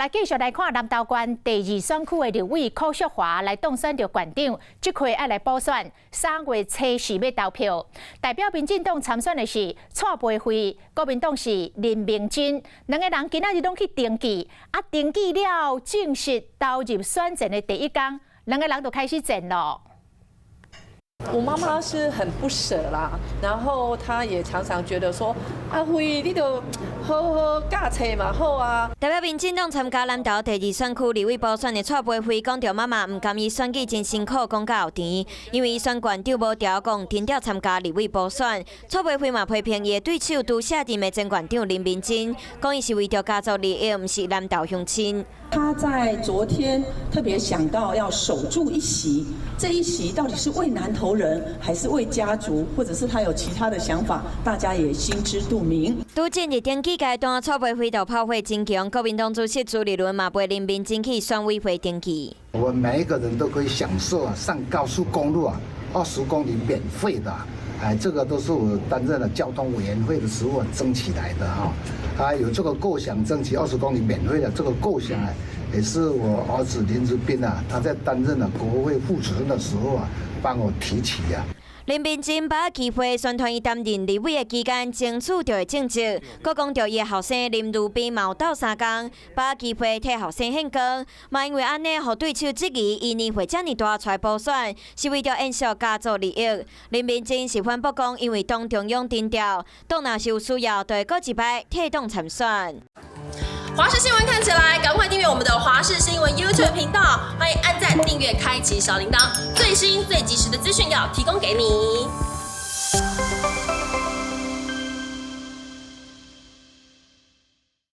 来继续来看南投县第2选区的立委柯淑华来当选着县长，这回要来补选，3月初4要投票。代表民进党参选的是蔡培慧，国民党是林明珍，两个人今仔日拢去登记，登记了正式投入选战的第一天，两个人就开始战咯。 我妈妈是很不舍啦，然后她也常常觉得说，阿辉你就好好教册嘛好啊。代表民进党参加南投第2选区立委补选的蔡培慧讲到妈妈唔甘伊选举真辛苦，讲到后甜，因为伊选县长无调讲停掉参加立委补选。蔡培慧嘛批评伊对手拄下任的前县长林明珍，讲伊是为着家族利益，唔是南投乡亲。 他在昨天特别想到要守住一席，这一席到底是为南投人，还是为家族，或者是他有其他的想法，大家也心知肚明。拄进入登记阶段，蔡培慧就炮火真强，国民党主席朱立伦嘛陪林明珍去选委会登记。我们每一个人都可以享受上高速公路20公里免费的。 这个都是我担任了交通委员会的时候争取来的有这个构想，争取20公里免费的这个构想也是我儿子林志斌他在担任了国会副主任的时候帮我提起林明珍把握机会宣传伊担任立委的期间争取到的政绩，佮讲到伊的后生林如彬嘛有斗3工，把握机会替后生献歌，嘛因为安尼，互对手质疑伊年岁遮尔大出来补选，是为着延续家族利益。林明珍是反驳讲，因为党中央定调，党若是有需要，就会搁一摆替党参选。 华视新闻看起来，赶快订阅我们的华视新闻 YouTube 频道，欢迎按赞、订阅、开启小铃铛，最新最及时的资讯要提供给你。